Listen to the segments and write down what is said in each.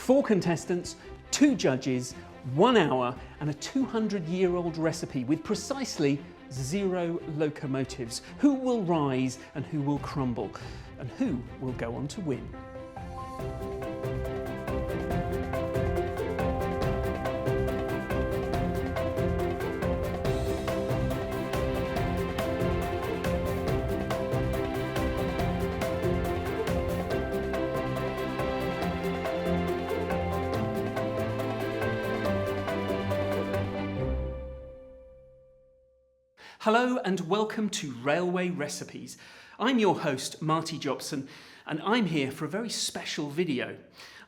4 contestants, 2 judges, 1 hour and a 200-year-old recipe with precisely 0 locomotives. Who will rise and who will crumble? And who will go on to win? Hello and welcome to Railway Recipes. I'm your host, Marty Jobson, and I'm here for a very special video.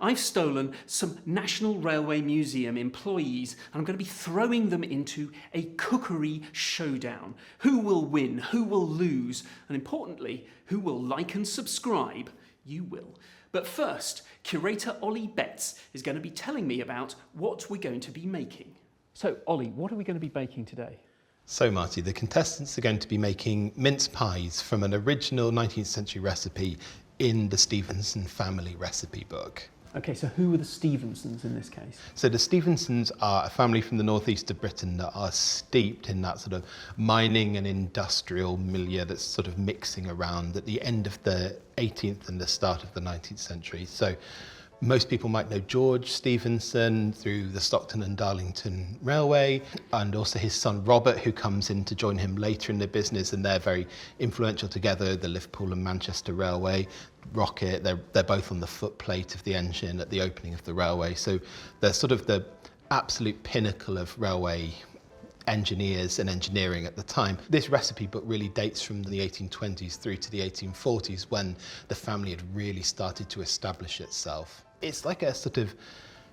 I've stolen some National Railway Museum employees and I'm going to be throwing them into a cookery showdown. Who will win? Who will lose? And importantly, who will like and subscribe? You will. But first, curator Ollie Betts is going to be telling me about what we're going to be making. So, Ollie, what are we going to be baking today? So Marty, the contestants are going to be making mince pies from an original 19th century recipe in the Stephenson family recipe book. Okay, so who are the Stephensons in this case? So the Stephensons are a family from the northeast of Britain that are steeped in that sort of mining and industrial milieu that's sort of mixing around at the end of the 18th and the start of the 19th century. So most people might know George Stephenson through the Stockton and Darlington Railway, and also his son Robert, who comes in to join him later in the business, and they're very influential together. The Liverpool and Manchester Railway, Rocket, they're both on the footplate of the engine at the opening of the railway. So they're sort of the absolute pinnacle of railway engineers and engineering at the time. This recipe book really dates from the 1820s through to the 1840s when the family had really started to establish itself. It's like a sort of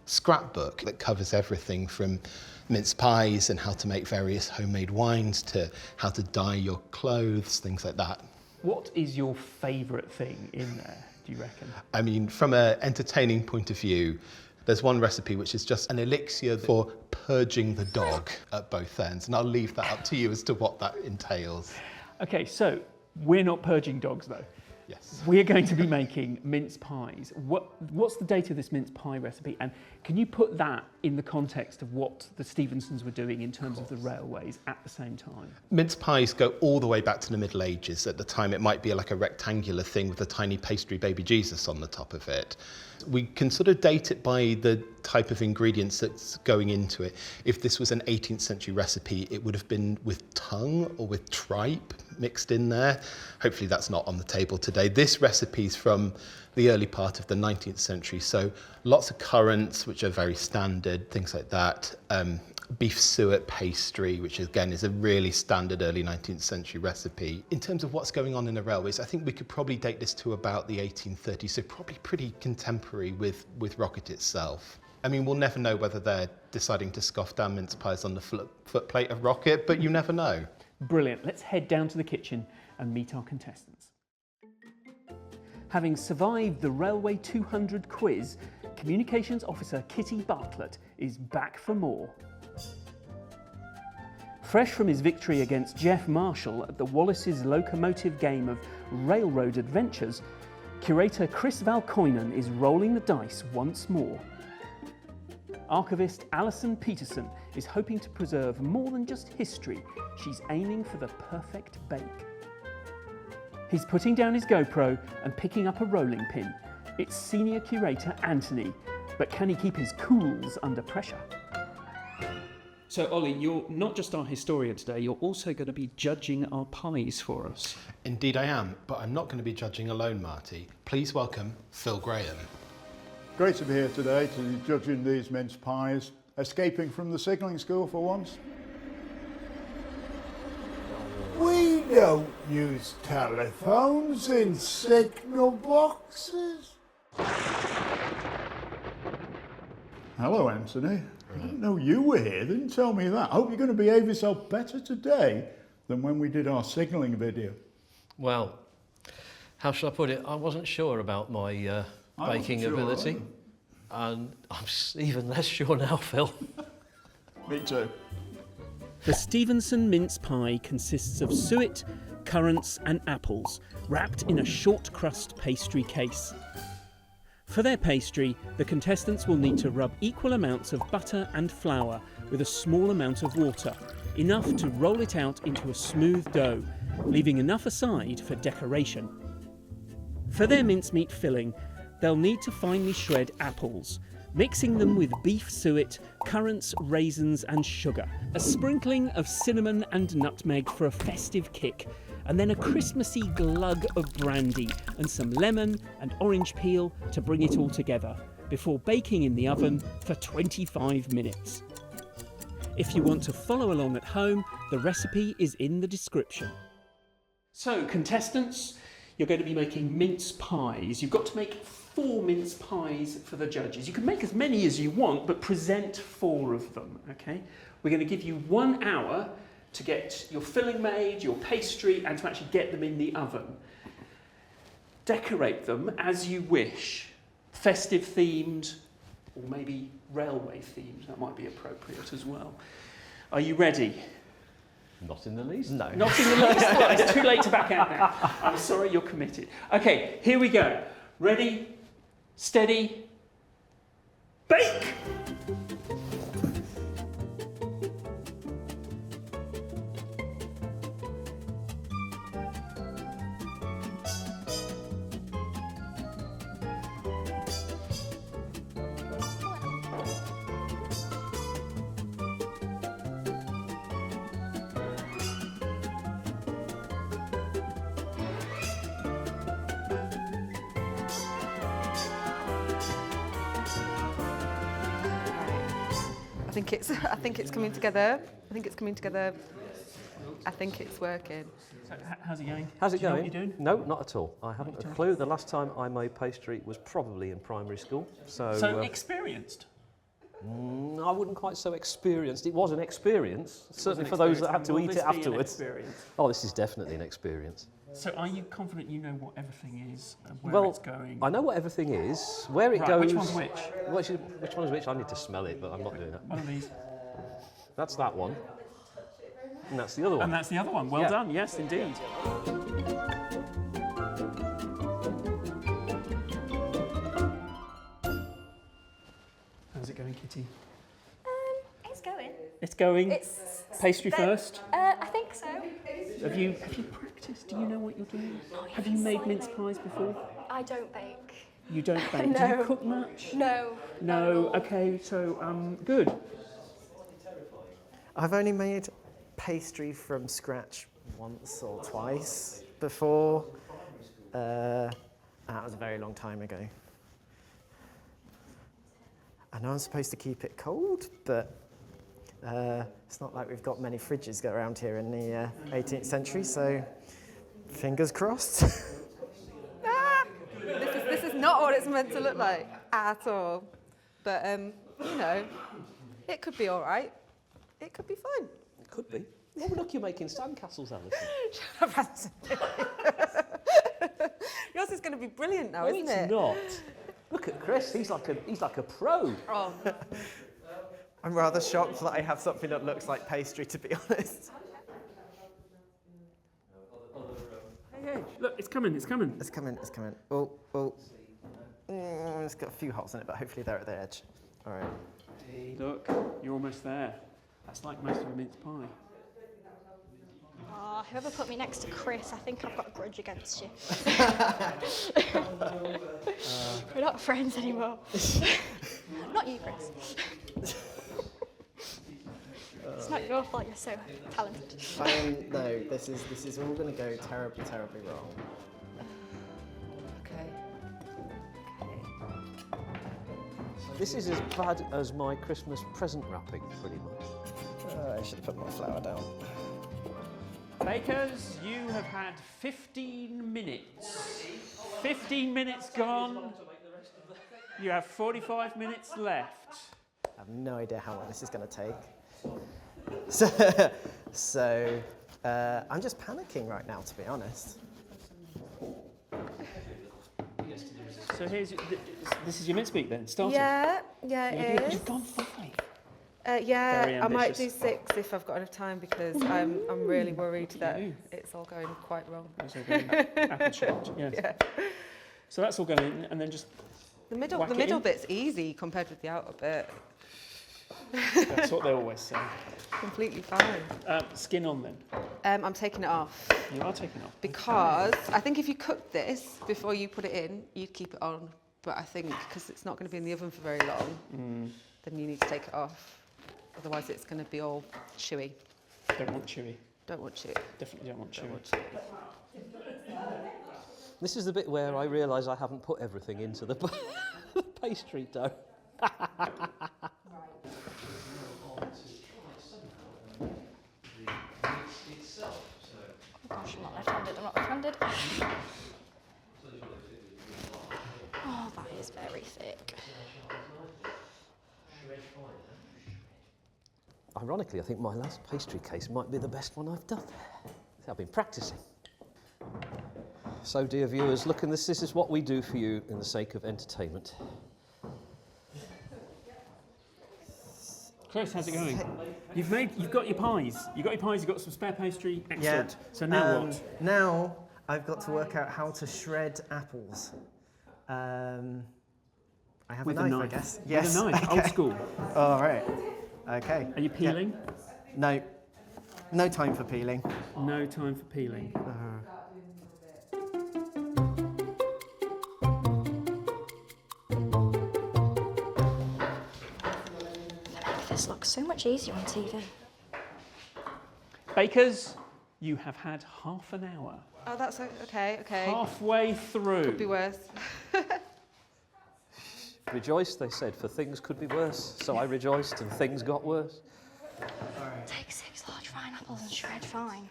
scrapbook that covers everything from mince pies and how to make various homemade wines to how to dye your clothes, things like that. What is your favourite thing in there, do you reckon? I mean, from an entertaining point of view, there's one recipe which is just an elixir for purging the dog at both ends, and I'll leave that up to you as to what that entails. Okay, so we're not purging dogs though. Yes. We're going to be making mince pies. What's the date of this mince pie recipe? And can you put that in the context of what the Stephensons were doing in terms of the railways at the same time? Mince pies go all the way back to the Middle Ages. At the time, it might be like a rectangular thing with a tiny pastry baby Jesus on the top of it. We can sort of date it by the type of ingredients that's going into it. If this was an 18th century recipe, it would have been with tongue or with tripe mixed in there. Hopefully that's not on the table today. This recipe is from the early part of the 19th century, so lots of currants, which are very standard, things like that. Beef suet pastry, which again is a really standard early 19th century recipe. In terms of what's going on in the railways, I think we could probably date this to about the 1830s, so probably pretty contemporary with Rocket itself. I mean, we'll never know whether they're deciding to scoff down mince pies on the footplate of Rocket, but you never know. Brilliant. Let's head down to the kitchen and meet our contestants. Having survived the Railway 200 quiz, Communications Officer Kitty Bartlett is back for more. Fresh from his victory against Jeff Marshall at the Wallace's locomotive game of Railroad Adventures, curator Chris Valkoinen is rolling the dice once more. Archivist Alison Peterson is hoping to preserve more than just history. She's aiming for the perfect bake. He's putting down his GoPro and picking up a rolling pin. It's senior curator Anthony, but can he keep his cools under pressure? So Ollie, you're not just our historian today, you're also going to be judging our pies for us. Indeed I am, but I'm not going to be judging alone, Marty. Please welcome Phil Graham. Great to be here today to be judging these mince pies. Escaping from the signalling school for once. We don't use telephones in signal boxes. Hello, Anthony. I didn't know you were here. They didn't tell me that. I hope you're going to behave yourself better today than when we did our signalling video. Well, how shall I put it? I wasn't sure about my baking ability. And I'm even less sure now, Phil. Me too. The Stephenson mince pie consists of suet, currants and apples, wrapped in a short crust pastry case. For their pastry, the contestants will need to rub equal amounts of butter and flour with a small amount of water, enough to roll it out into a smooth dough, leaving enough aside for decoration. For their mincemeat filling, they'll need to finely shred apples, mixing them with beef suet, currants, raisins and sugar, a sprinkling of cinnamon and nutmeg for a festive kick, and then a Christmassy glug of brandy and some lemon and orange peel to bring it all together, before baking in the oven for 25 minutes. If you want to follow along at home, the recipe is in the description. So, contestants, you're going to be making mince pies. You've got to make 4 mince pies for the judges. You can make as many as you want, but present 4 of them, okay? We're going to give you 1 hour to get your filling made, your pastry, and to actually get them in the oven. Decorate them as you wish. Festive themed, or maybe railway themed, that might be appropriate as well. Are you ready? Not in the least. No. Not in the least. Well, it's too late to back out now. I'm sorry, you're committed. Okay, here we go. Ready, steady, bake! I think it's coming together. I think it's coming together. I think it's working. So, how's it going? How's it Do you know going? what you're doing? No, not at all. I haven't a clue. The last time I made pastry was probably in primary school. So Experienced? I wouldn't quite so experienced. It was an experience, certainly for those that had to eat it afterwards. Oh, this is definitely an experience. So are you confident you know what everything is and where it's going? I know what everything is. Where it Right, goes... which one's which? Which one is which? I need to smell it, but I'm not doing that. One of these. That's that one. And that's the other one. And that's the other one. Well done. Yes, indeed. How's it going, Kitty? It's going. It's going. It's Pastry first. I think so. Have you practiced? Do you know what you're doing? Have you made mince pies before? I don't bake. You don't bake. Do No. you cook much? No. No. Okay. So good. I've only made pastry from scratch once or twice before. That was a very long time ago. I know I'm supposed to keep it cold, but it's not like we've got many fridges go around here in the 18th century, so fingers crossed. This is not what it's meant to look like at all. But, you know, it could be all right. It could be fun. It could be. Oh, look, you're making sandcastles, Alison. Yours is going to be brilliant now, No, isn't it's it? not. Look at Chris. He's like a pro. Oh. I'm rather shocked that I have something that looks like pastry, to be honest. Hey, look, it's coming. It's coming. It's coming. Oh. It's got a few holes in it, but hopefully they're at the edge. All right. Hey, look, you're almost there. That's like most of a mince pie. Oh, whoever put me next to Chris, I think I've got a grudge against you. We're not friends anymore. Not you, Chris. It's not your fault. You're so talented. No, this is all going to go terribly, terribly wrong. Okay. This is as bad as my Christmas present wrapping, pretty much. I should have put more flour down. Bakers, you have had 15 minutes. 15 minutes gone. You have 45 minutes left. I have no idea how long this is going to take. So I'm just panicking right now, to be honest. So this is your mincemeat then, starting? Yeah, it is. You've gone 5. Yeah, Very I might do ambitious. 6 if I've got enough time because I'm really worried that it's all going quite wrong. It's all going apple shaped, yes. Yeah. So that's all going in, and then just The middle Whack it middle in. bit's easy compared with the outer bit. That's what they always say. Completely fine. Skin on then. I'm taking it off You are taking off. because I think if you cook this before you put it in, you'd keep it on. But I think because it's not going to be in the oven for very long, then you need to take it off. Otherwise, it's going to be all chewy. Don't want chewy. Don't want chewy. Definitely don't want chewy. Don't want chewy. This is the bit where I realise I haven't put everything into the pastry dough. Oh gosh, I'm not left-handed, I'm not left-handed. Oh, that is very thick. Ironically, I think my last pastry case might be the best one I've done. I've been practising. So, dear viewers, look, and this is what we do for you in the sake of entertainment. Chris, how's it going? You've got your pies. You've got some spare pastry. Excellent. So now what? Now I've got to work out how to shred apples. I have With a a knife, knife. I guess. With Yes. a knife, okay. old school. All right. Okay. Are you peeling? No. No time for peeling. No time for peeling. This looks so much easier on TV. Bakers, you have had half an hour. Oh, that's okay. Okay. Halfway through. Could be worse. Rejoice, they said, for things could be worse. So I rejoiced and things got worse. Take 6 large fine apples and shred fine.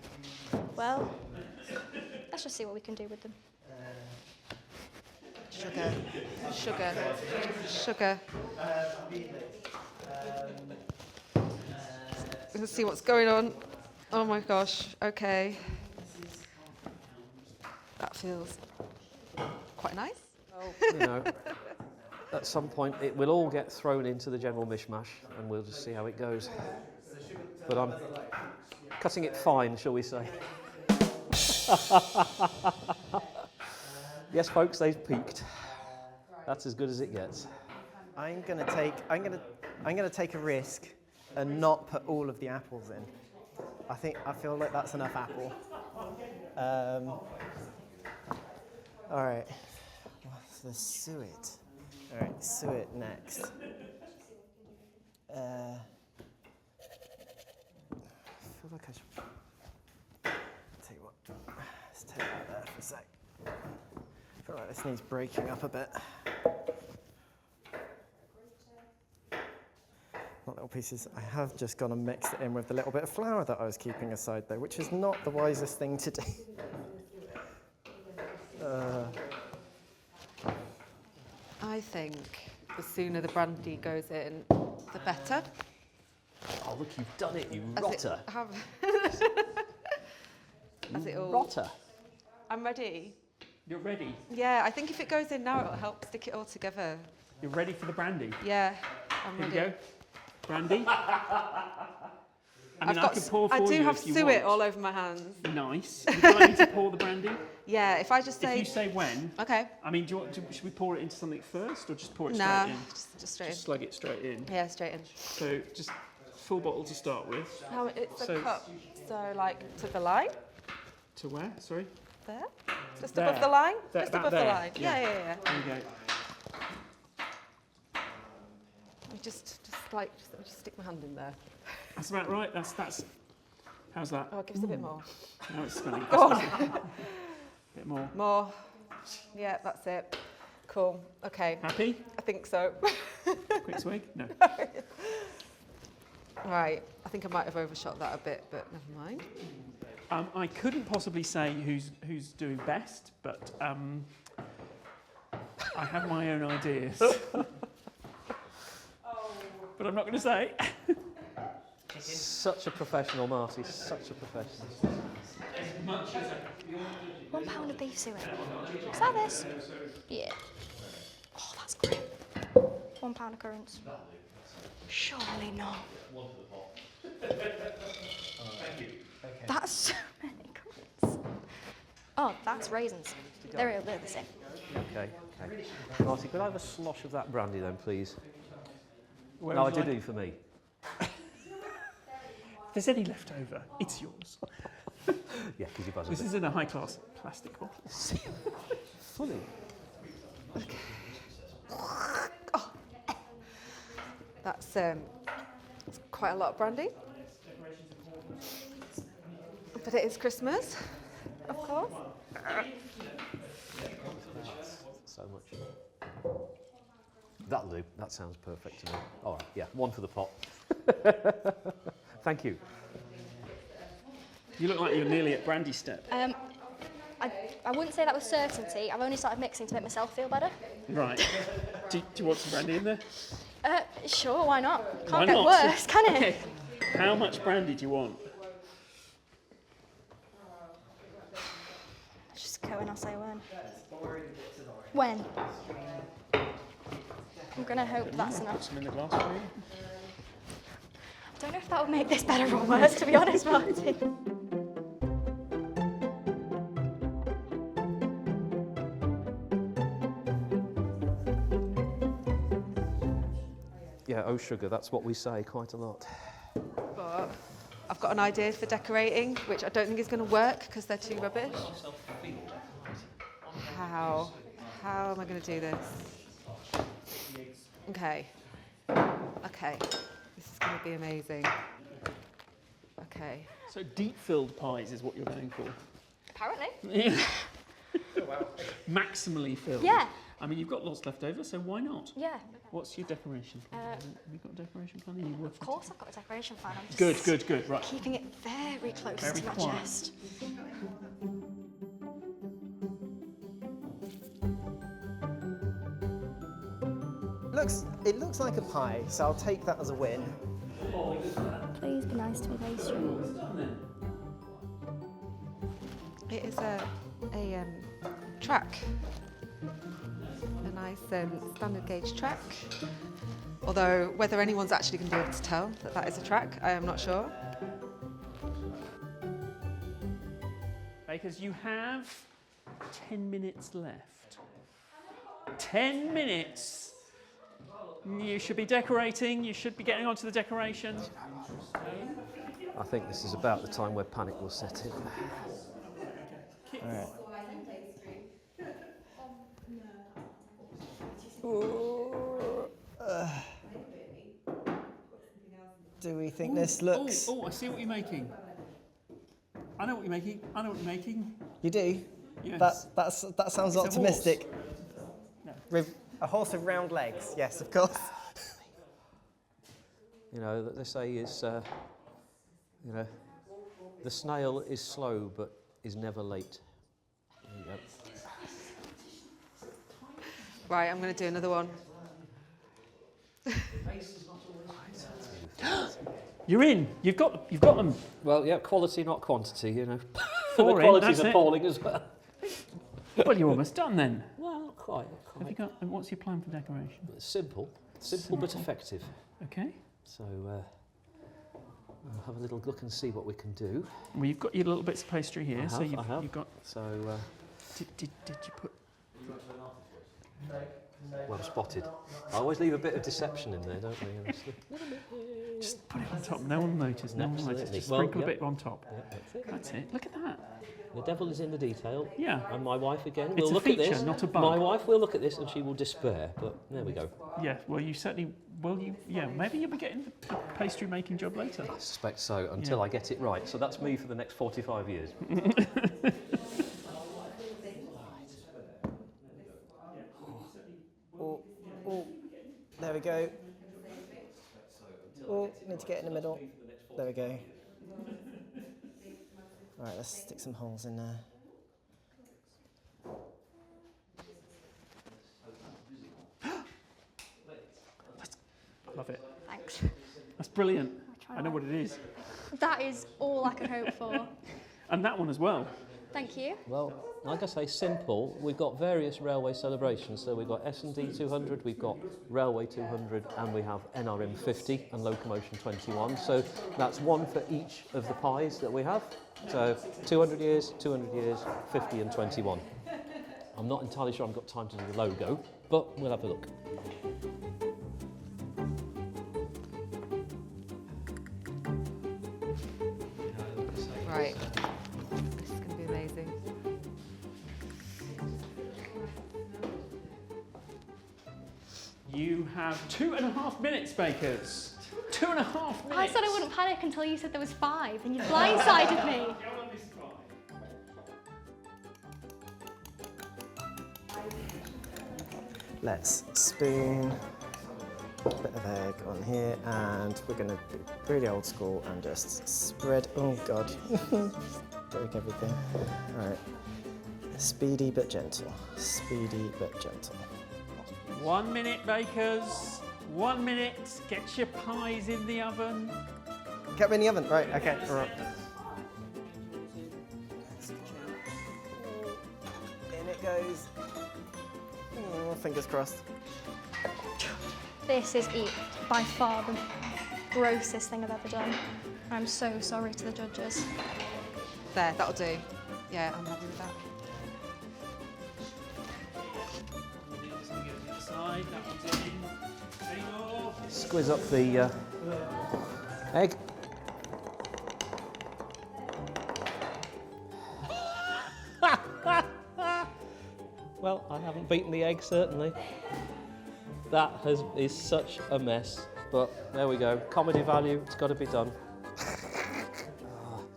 Well, let's just see what we can do with them. Sugar. Sugar. Sugar. Let's see what's going on. Oh my gosh. Okay. That feels quite nice. You know, at some point it will all get thrown into the general mishmash and we'll just see how it goes. But I'm cutting it fine, shall we say. Yes, folks, they've peaked. That's as good as it gets. I'm gonna take a risk and not put all of the apples in. I feel like that's enough apple. All right. What's the suet? All right, suet next. I feel like I should. Tell you what. Let's take that there for a sec. I feel like this needs breaking up a bit. Not little pieces. I have just gone and mixed it in with the little bit of flour that I was keeping aside though, which is not the wisest thing to do. I think the sooner the brandy goes in, the better. Oh, look, you've done it, you As rotter. As it all. Rotter. I'm ready. You're ready. Yeah, I think if it goes in now, it'll help stick it all together. You're ready for the brandy. Yeah, I'm Here ready. we go. Brandy. I mean, I could pour for I do you have if you suet want. all over my hands. Nice. Would you like me to pour the brandy? Yeah, if I just If say. you say when. Okay. I mean, should we pour it into something first, or just pour it Nah, straight in? just straight Just in. slug it straight in. Yeah, straight in. So just full bottle to start with. How it's So- a cup. So like to the line To where? Sorry. there, just There. above the line, There, just about above the there. line. Yeah. Yeah. There you go. I just stick my hand in there. That's about right. That's. How's that? Oh, give us a bit more. No, it's smelling. Go on. A bit more. More. Yeah, that's it. Cool. Okay. Happy? I think so. Quick swig? No. Right. I think I might have overshot that a bit, but never mind. I couldn't possibly say who's doing best, but I have my own ideas. But I'm not going to say. Such a professional, Marty, such a professional. 1 pound of beef suet. Is that this? Yeah. Oh, that's great. 1 pound of currants. Surely not. That's so many currants. Oh, that's raisins. They're the same. Okay, okay. Marty, could I have a slosh of that brandy then, please? Where No, I would you did like- do for me. If there's any left over, it's yours. Yeah, because you buzzed This is in a high-class plastic bottle. Funny. That's quite a lot of brandy. But it is Christmas, of course. So much. That'll do. That sounds perfect to me. All right, yeah, one for the pot. Thank you. You look like you're nearly at brandy step. I wouldn't say that with certainty. I've only started mixing to make myself feel better. Right. Do you want some brandy in there? Sure, why not? Why Can't get not? worse, can it? Okay. How much brandy do you want? Just go and I'll say when. When? I'm gonna hope that's Put enough. some in the glass for you. I don't know if that would make this better or worse, to be honest, Marty. Yeah, oh sugar, that's what we say quite a lot. But I've got an idea for decorating, which I don't think is going to work because they're too rubbish. How am I going to do this? Okay. Okay. This is going to be amazing. Okay. So deep-filled pies is what you're going for. Apparently. Yeah. Maximally filled. Yeah. I mean, you've got lots left over, so why not? Yeah. What's your decoration plan? Have you got a decoration plan? Are you Of course I've got a decoration plan. I'm just Good. Right. keeping it very close Very to my quiet. chest. It looks like a pie, so I'll take that as a win. Please be nice to me, pastry. It is a track. A nice standard gauge track. Although whether anyone's actually going to be able to tell that that is a track, I am not sure. Bakers, you have 10 minutes left. 10 minutes. You should be decorating. You should be getting onto the decoration. I think this is about the time where panic will set in. Do we think this looks... Oh, I see what you're making. I know what you're making. You do? Yes. That sounds It's a optimistic. horse. No. With a horse with round legs, yes, of course. You know, that they say is, you know, the snail is slow but is never late. There you go. Right, I'm going to do another one. You're in. You've got them. Well, yeah, quality, not quantity, you know. Four the in, quality's that's it. appalling as well. Well, you're almost done then. Well, not quite. Have you got? And what's your plan for decoration? Simple but effective. Okay. So I'll have a little look and see what we can do. Well, you've got your little bits of pastry here. So I have. you've got. So Did you put? well spotted. I always leave a bit of deception in there, don't we? Honestly. Just put it on top. No one will notice. No one will notice. Absolutely. Just Well, sprinkle a yep. bit on top. Yeah, that's it. That's it. Look at that. The devil is in the detail. Yeah. And my wife again It's will a look feature, at this. not a bug. My wife will look at this and she will despair. But there we go. Yeah. Well, you certainly. Well, you. Yeah. Maybe you'll be getting the pastry making job later. I suspect so until I get it right. So that's me for the next 45 years. Oh, there we go. Oh, need to get in the middle. There we go. All right, let's stick some holes in there. Love it. Thanks. That's brilliant. try I know that. what it is. That is all I can hope for. And that one as well. Thank you. Well, like I say, simple. We've got various railway celebrations. So we've got S&D 200, we've got Railway 200, and we have NRM 50 and Locomotion 21. So that's one for each of the pies that we have. So 200 years, 50 and 21. I'm not entirely sure I've got time to do the logo, but we'll have a look. Right. This is going to be amazing. You have 2.5 minutes, bakers. 2.5 minutes. I said I wouldn't panic until you said there was 5, and you blindsided me. Let's spoon a bit of egg on here, and we're going to be really old school and just spread. Oh God, break everything. All right, speedy but gentle. Speedy but gentle. 1 minute, bakers. 1 minute. Get your pies in the oven. Get them in the oven. Right. Okay. All right. In it goes. Oh, fingers crossed. This is by far the grossest thing I've ever done. I'm so sorry to the judges. There, that'll do. Yeah, I'm happy with that. Squeeze up the egg. Well, I haven't beaten the egg, certainly. That is such a mess, but there we go. Comedy value, it's got to be done.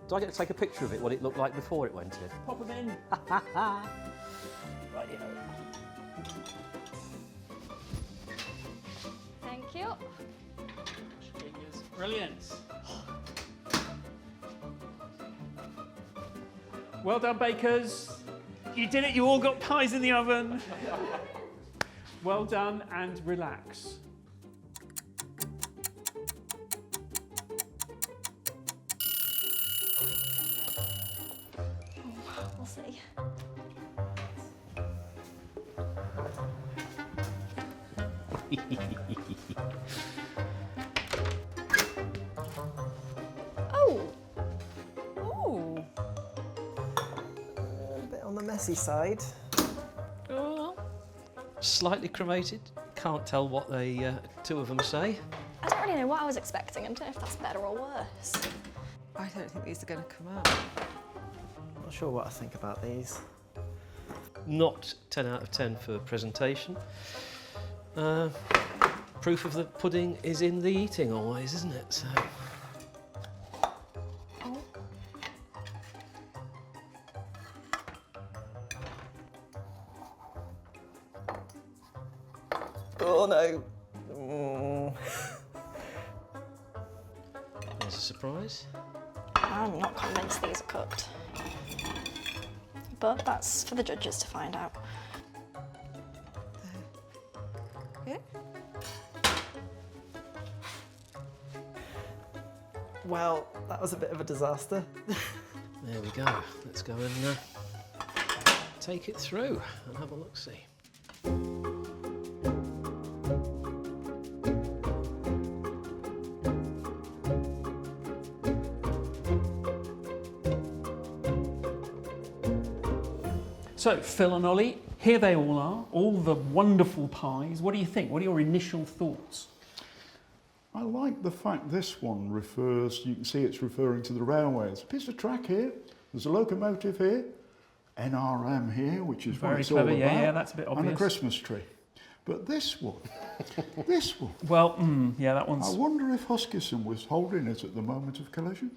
Do I get to take a picture of it, what it looked like before it went in? Pop them in. Rightio. Thank you. Brilliant. Well done, bakers. You did it, you all got pies in the oven. Well done, and relax. We'll see. Oh! Ooh! A bit on the messy side. Slightly cremated. Can't tell what the two of them say. I don't really know what I was expecting. I don't know if that's better or worse. I don't think these are going to come out. Not sure what I think about these. Not 10 out of 10 for presentation. Proof of the pudding is in the eating always, isn't it? So. Oh no. Mm. There's a surprise. I'm not convinced these are cooked. But that's for the judges to find out. Yeah? Well, that was a bit of a disaster. There we go. Let's go and take it through and have a look-see. So, Phil and Ollie, here they all are, all the wonderful pies. What do you think? What are your initial thoughts? I like the fact this one refers, you can see it's referring to the railways. A piece of track here, there's a locomotive here, NRM here, which is Very what it's clever, all about. yeah, that's a bit obvious. And a Christmas tree. But this one, this one. Well, yeah, that one's... I wonder if Huskisson was holding it at the moment of collision.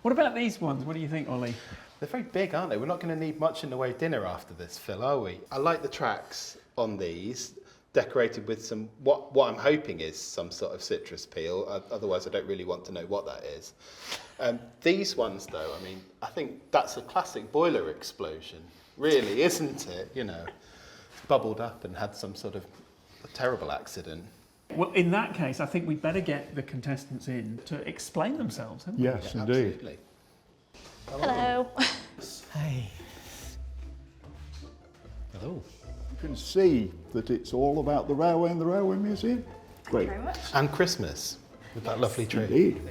What about these ones? What do you think, Ollie? They're very big, aren't they? We're not going to need much in the way of dinner after this, Phil, are we? I like the tracks on these, decorated with some, what I'm hoping is some sort of citrus peel. Otherwise, I don't really want to know what that is. These ones, though, I mean, I think that's a classic boiler explosion, really, isn't it? You know, it's bubbled up and had some sort of terrible accident. Well, in that case, I think we'd better get the contestants in to explain themselves, haven't we? Yes, Yeah, indeed. absolutely. Hello. Hey. Hello. You can see that it's all about the railway and the Railway Museum. Great. And Christmas with that lovely tree. Indeed.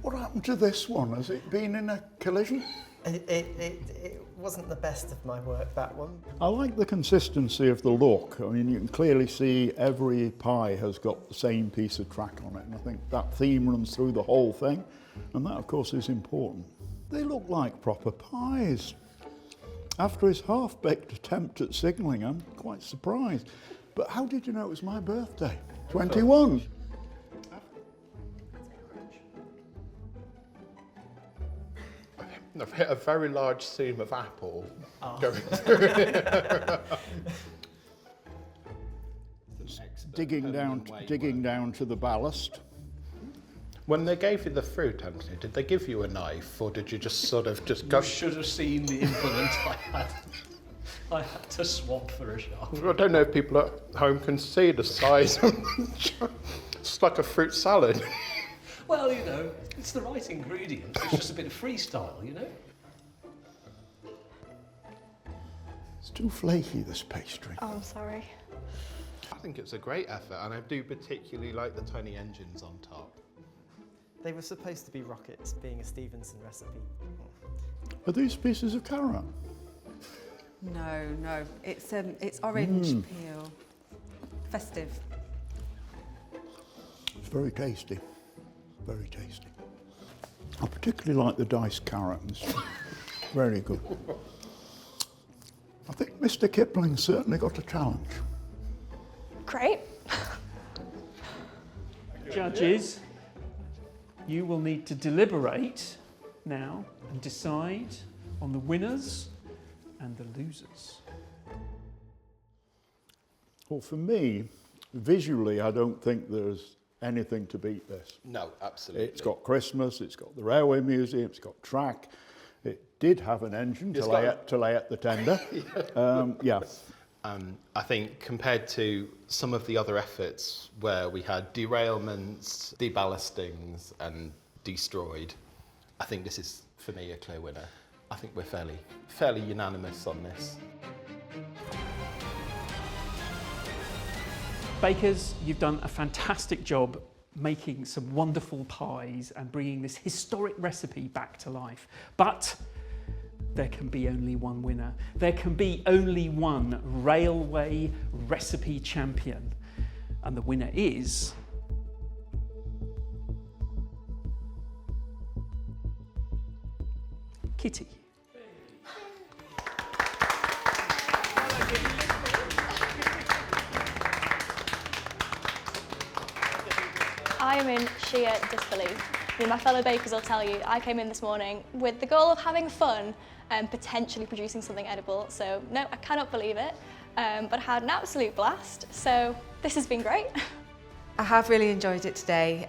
What happened to this one? Has it been in a collision? It wasn't the best of my work, that one. I like the consistency of the look. I mean, you can clearly see every pie has got the same piece of track on it, and I think that theme runs through the whole thing, and that, of course, is important. They look like proper pies. After his half-baked attempt at signalling, I'm quite surprised. But how did you know it was my birthday? 21. I've hit a very large seam of apple going through it. Digging down to the ballast. When they gave you the fruit, Anthony, did they give you a knife, or did you just sort of just go? You should have seen the implement I had. I had to swap for a shot. I don't know if people at home can see the size. It's like a fruit salad. Well, you know, it's the right ingredients. It's just a bit of freestyle, you know? It's too flaky, this pastry. Oh, I'm sorry. I think it's a great effort, and I do particularly like the tiny engines on top. They were supposed to be rockets, being a Stephenson recipe. Are these pieces of carrot? No. It's orange peel. Festive. It's very tasty. Very tasty. I particularly like the diced carrots. Very good. I think Mr. Kipling certainly got a challenge. Great. Judges, you will need to deliberate now and decide on the winners and the losers. Well, for me, visually, I don't think there's anything to beat this. No, absolutely. It's got Christmas, it's got the Railway Museum, it's got track. It did have an engine to lay at the tender. Yeah. I think compared to some of the other efforts where we had derailments, deballastings and destroyed, I think this is, for me, a clear winner. I think we're fairly unanimous on this. Bakers, you've done a fantastic job making some wonderful pies and bringing this historic recipe back to life. But there can be only one winner. There can be only one railway recipe champion. And the winner is... Kitty. I am in sheer disbelief. My fellow bakers will tell you, I came in this morning with the goal of having fun and potentially producing something edible. So no, I cannot believe it, but I had an absolute blast. So this has been great. I have really enjoyed it today.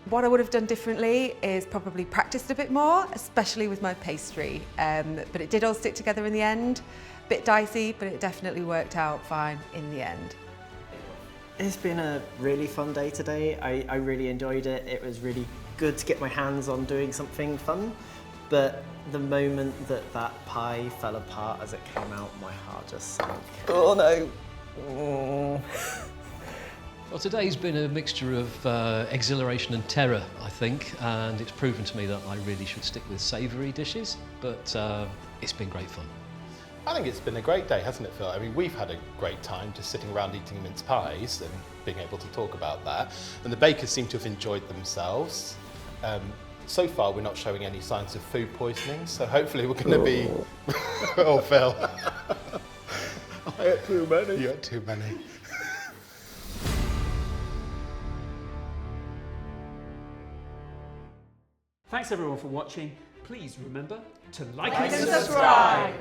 What I would have done differently is probably practiced a bit more, especially with my pastry. But it did all stick together in the end. Bit dicey, but it definitely worked out fine in the end. It's been a really fun day today. I really enjoyed it. It was really good to get my hands on doing something fun. But the moment that pie fell apart as it came out, my heart just sank. Oh no. Well, today's been a mixture of exhilaration and terror, I think, and it's proven to me that I really should stick with savoury dishes, but it's been great fun. I think it's been a great day, hasn't it, Phil? I mean, we've had a great time just sitting around eating mince pies and being able to talk about that. And the bakers seem to have enjoyed themselves. So far, we're not showing any signs of food poisoning, so hopefully we're going to be... Oh, Phil. I ate too many. You ate too many. Thanks everyone for watching. Please remember to like and subscribe.